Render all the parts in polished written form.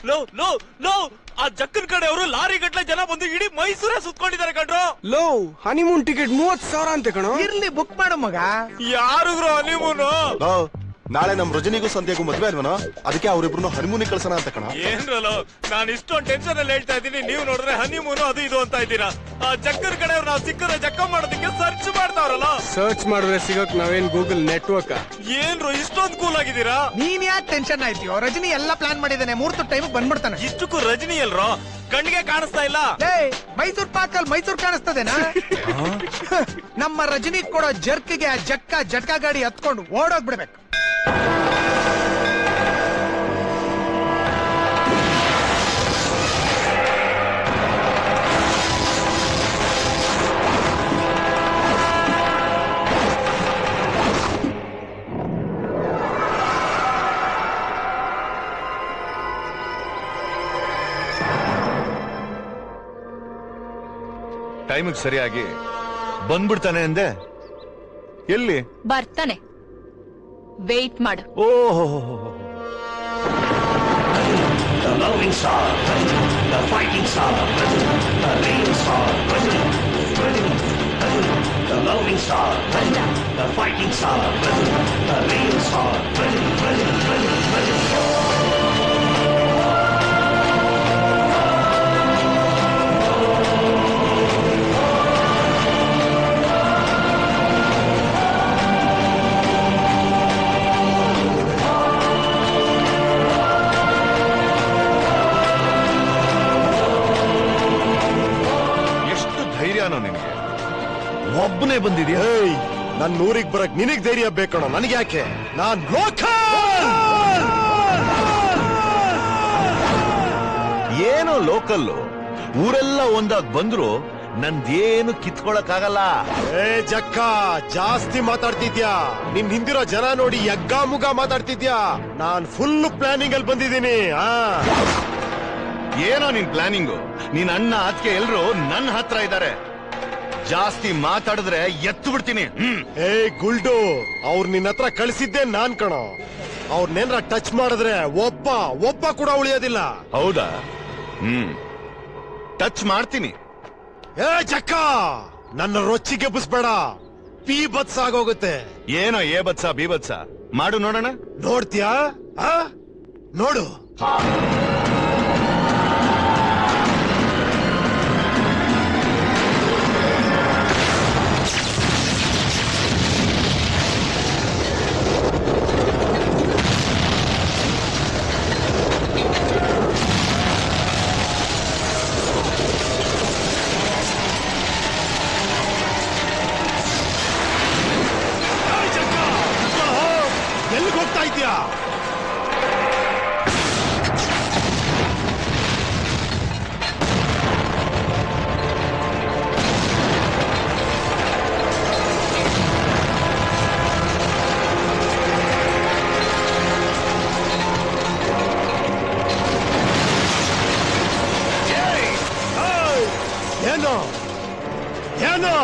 Low low low ಆ ಜಕ್ಕನ್ ಕಡೆ ಅವರು ಲಾರಿ ಗಟ್ಲೆ ಜನ ಬಂದು ಇಡೀ ಮೈಸೂರೇ ಸುತ್ಕೊಂಡಿದ್ದಾರೆ ಕಣ್ರು. ಲೋ ಹನಿಮೂನ್ ಟಿಕೆಟ್ 30,000 ಅಂತೆ ಕಣೋ. ಇರ್ಲಿ ಬುಕ್ ಮಾಡು ಮಗ. ಯಾರಿಗ್ರು ಹನಿಮೂನು? ನಾಳೆ ನಮ್ ರಜನಿಗೂ ಸಂಧ್ಯಾಗೂ ಮದ್ವೆ ಅಲ್ವನೋ, ಅದಕ್ಕೆ ಅವ್ರಿಬ್ರು ಹನಿಮೂನಿಗೆ ಕಳ್ಸೋಣ ಅಂತ ಕಣ. ಏನ್ರಲ್ಲೋ ನಾನು ಇಷ್ಟೊಂದು ಟೆನ್ಷನ್ ಅಲ್ಲಿ ಹೇಳ್ತಾ ಇದ್ದೀನಿ, ನೀವು ನೋಡಿದ್ರೆ ಹನಿಮೂನು ಅದು ಇದು ಅಂತ ಇದ್ದೀರಾ. ಆ ಜಕ್ಕನ್ ಕಡೆ ನಾವು ಸಿಕ್ಕರೆ ಜಕ್ಕ ಮಾಡೋದಕ್ಕೆ ಸರ್ಚ್ ಮಾಡ್ತಾವ್ರಲ್ಲ. ಸರ್ಚ್ ಮಾಡಿದ್ರೆ ಸಿಗಕ್ ನಾವೇನ್ ಗೂಗಲ್ ನೆಟ್ವರ್ಕ್? ಏನ್ರು ಇಷ್ಟೊಂದು ಕೂಲ್ ಆಗಿದ್ದೀರಾ? ನೀನ್ ಯಾಕೆ ಟೆನ್ಷನ್ ಆಯ್ತೀಯೋ? ರಜನಿ ಎಲ್ಲಾ ಪ್ಲಾನ್ ಮಾಡಿದ್ದಾನೆ, ಮುಹೂರ್ತ ಟೈಮ್ ಬಂದ್ಬಿಡ್ತಾನೆ. ಇಷ್ಟಕ್ಕೂ ರಜನಿ ಎಲ್ರೋ ಕಣ್ಣಿಗೆ ಕಾಣಿಸ್ತಾ ಇಲ್ಲ. ಮೈಸೂರ್ ಪಾಕಲ್ ಮೈಸೂರ್ ಕಾಣಿಸ್ತದೇನಾ? ನಮ್ಮ ರಜನಿ ಕೊಡೋ ಜರ್ಕ್ಗೆ ಆ ಜಟ್ಕಾ ಗಾಡಿ ಹತ್ಕೊಂಡು ಓಡೋಗ್ಬಿಡ್ಬೇಕು. ಟೈಮಿಗೆ ಸರಿಯಾಗಿ ಬಂದ್ಬಿಡ್ತಾನೆ ಅಂದೆ. ಎಲ್ಲಿ ಬರ್ತಾನೆ, ವೇಟ್ ಮಾಡು. ಓಹೋ The loving star, the fighting star, the real star, the loving star, the fighting star, the real star, ನಿನಗೆ ಒಬ್ಬನೇ ಬಂದಿದ್ಯಾ? ನನ್ ಊರಿಗೆ ಬರಕ್ ನಿನಗ್ ಧೈರ್ಯ ಬೇಕಣ, ನನಗೆ ಯಾಕೆ? ನಾನ್ ಏನೋ ಲೋಕಲ್ಲು, ಊರೆಲ್ಲ ಒಂದಾಗ್ ಬಂದ್ರು ನಂದೇನು ಕಿತ್ಕೊಳಕ್ಕಾಗಲ್ಲ. ಜಕ್ಕ ಜಾಸ್ತಿ ಮಾತಾಡ್ತಿದ್ಯಾ, ನಿನ್ ಹಿಂದಿರೋ ಜನ ನೋಡಿ ಯಗ್ಗ ಮುಗ ಮಾತಾಡ್ತಿದ್ಯಾ. ನಾನ್ ಫುಲ್ ಪ್ಲಾನಿಂಗ್ ಅಲ್ಲಿ ಬಂದಿದ್ದೀನಿ. ಏನೋ ನಿನ್ ಪ್ಲಾನಿಂಗು? ನಿನ್ ಅಣ್ಣ ಅದಕ್ಕೆ ಎಲ್ರು ನನ್ನ ಹತ್ರ ಇದ್ದಾರೆ. ಜಾಸ್ತಿ ಮಾತಾಡಿದ್ರೆ ಎತ್ತು ಬಿಡ್ತೀನಿ. ಗುಲ್ಡು, ಅವ್ರು ನಿನ್ನ ಹತ್ರ ಕಳಿಸಿದ್ದೆ ನಾನ್ ಕಣೋ. ಅವ್ರನ್ನೇನ್ರ ಟಚ್ ಮಾಡಿದ್ರೆ ಒಬ್ಬ ಕೂಡ ಉಳಿಯೋದಿಲ್ಲ. ಹೌದಾ? ಟಚ್ ಮಾಡ್ತೀನಿ. ಜಕ್ಕ, ನನ್ನ ರೊಚ್ಚಿಗೆ ಬುಸ್ಬೇಡ, ಪಿ ಬತ್ಸ ಆಗೋಗುತ್ತೆ. ಏನೋ ಏ ಬತ್ಸ ಬಿ ಬತ್ಸ ಮಾಡು ನೋಡೋಣ. ನೋಡ್ತೀಯಾ? ನೋಡು. ಎಲ್ಲಿಗೆ ಹೋಗ್ತಾ ಇದ್ಯಾ? ಏನೋ ಏನೋ?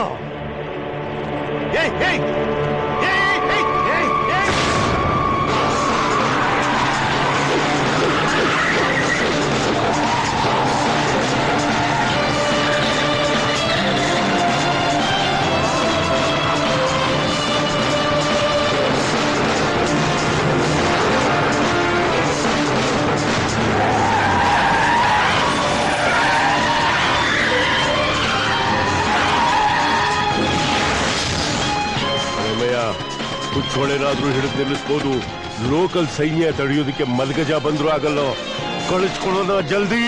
ಹುಚ್ಚೋಳೇನಾದ್ರೂ ಹಿಡಿದು ನಿಲ್ಲಿಸ್ಬೋದು. ಲೋಕಲ್ ಸೈನ್ಯ ತಡೆಯೋದಕ್ಕೆ ಮಲ್ಗಜ ಬಂದ್ರು ಆಗಲ್ಲ. ಕಳಿಸ್ಕೊಳ್ಳೋಣ ಜಲ್ದಿ.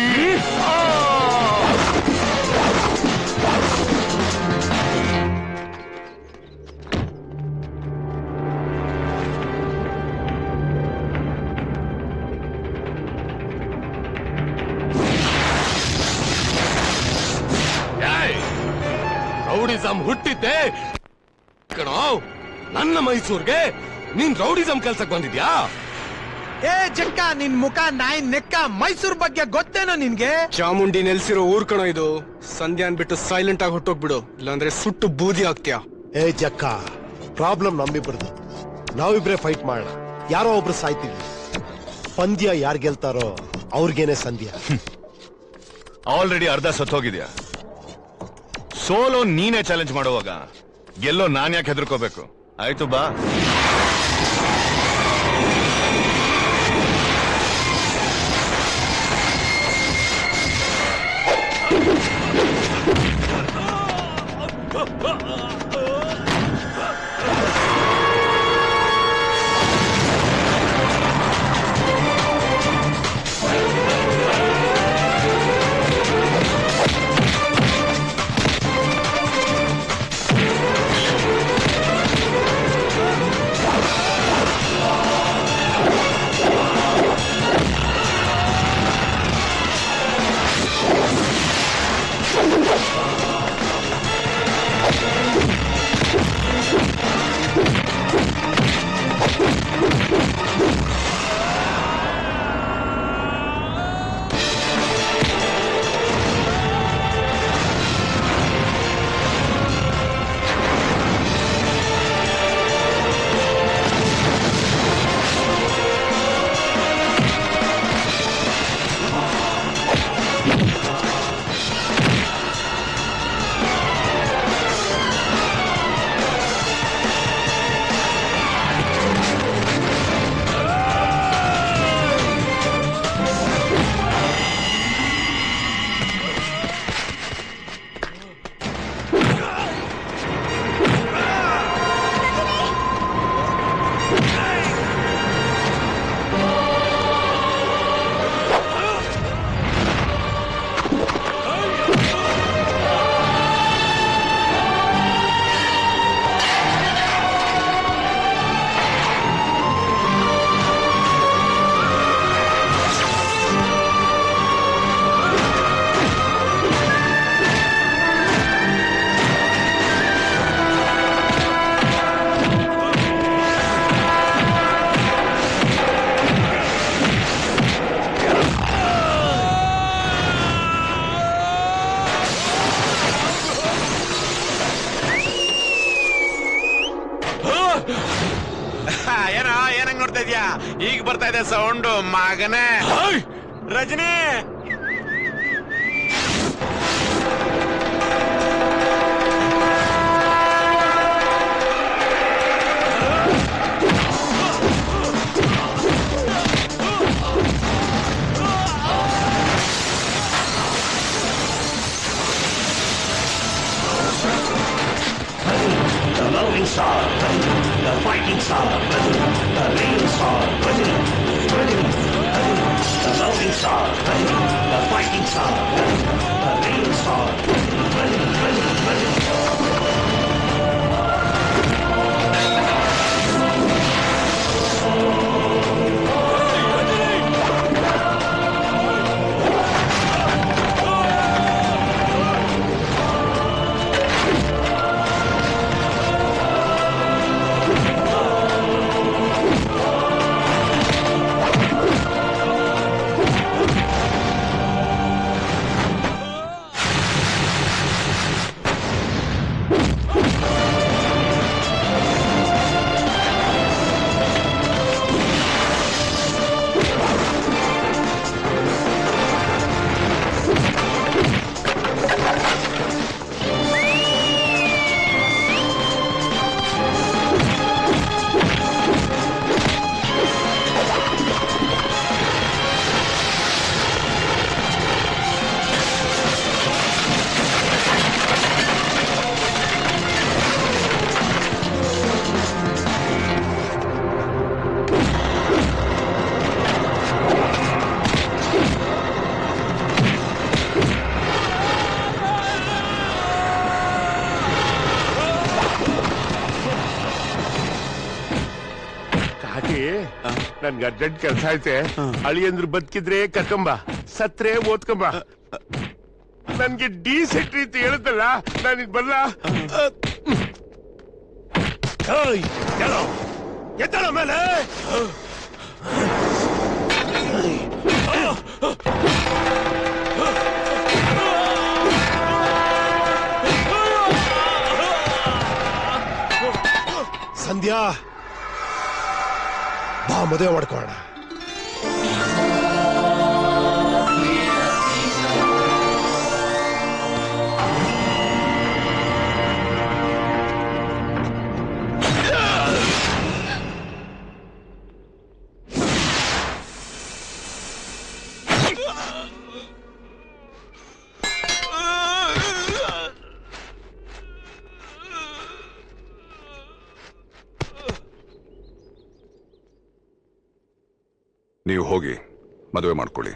ರೌಡಿಸಂ ಹುಟ್ಟಿದ್ದೆ ಕಣೋ ನನ್ನ ಮೈಸೂರ್ಗೆ. ನೀನ್ ರೌಡಿಸಂ ಕೆಲ್ಸಕ್ ಬಂದಿದ್ಯಾ? ಜಕ್ಕ, ನಿನ್ ಮುಖ ನಾಯಿ ನೆಕ್ಕ. ಮೈಸೂರ್ ಬಗ್ಗೆ ಗೊತ್ತೇನೋ ನಿನ್ಗೆ? ಚಾಮುಂಡಿ ನೆಲ್ಸಿರೋ ಊರ್ ಕಣೋ ಇದು. ಸಂಧ್ಯಾನ್ ಬಿಟ್ಟು ಸೈಲೆಂಟ್ ಆಗಿ ಹೊಟ್ಟೋಗ್ಬಿಡು, ಇಲ್ಲಾಂದ್ರೆ ಸುಟ್ಟು ಬೂದಿ ಆಗ್ತೀಯ. ಜಕ್ಕ, ಪ್ರಾಬ್ಲಮ್ ನಮ್ಮಿಬ್ರದು. ನಾವಿಬ್ರೆ ಫೈಟ್ ಮಾಡೋಣ. ಯಾರೋ ಒಬ್ರು ಸಾಯ್ತೀವಿ. ಪಂದ್ಯ ಯಾರ್ ಗೆಲ್ತಾರೋ ಅವ್ರಿಗೇನೆ ಸಂಧ್ಯ. ಆಲ್ರೆಡಿ ಅರ್ಧ ಸತ್ತೋಗಿದ್ಯಾ. ಸೋಲೋ ನೀನೇ ಚಾಲೆಂಜ್ ಮಾಡುವಾಗ ಗೆಲ್ಲೋ ನಾನ್ ಯಾಕೆ ಹೆದರ್ಕೋಬೇಕು? ಆಯ್ತು ಬಾ. ಏನಂಗ್ ನೋಡ್ತಾ ಇದ್ಯಾ? ಈಗ ಬರ್ತಾ ಇದೆ ಸೌಂಡು ಮಗನೇ. Rajni The loving star, the fighting star, the real star, the loving star, the fighting star, the real star. ನನ್ಗೆ ಅರ್ಜೆಂಟ್ ಕೆಲಸ ಐತೆ. ಅಳಿಯಂದ್ರು ಬದುಕಿದ್ರೆ ಕರ್ಕೊಂಬ, ಸತ್ರೆ ಓದ್ಕೊಂಬ. ನನ್ಗೆ ಡೀಸೆಂಟ್ ರೀತಿ ಹೇಳುತ್ತಲ್ಲ, ನಾನು ಬರ್ಲ. ಎತ್ತಳ ಮೇಲೆ ಸಂಧ್ಯಾ ಬಾ ಮದುವೆ ಮಾಡ್ಕೊಳ್ಳೋಣ. ನೀವು ಹೋಗಿ ಮದುವೆ ಮಾಡ್ಕೊಳ್ಳಿ.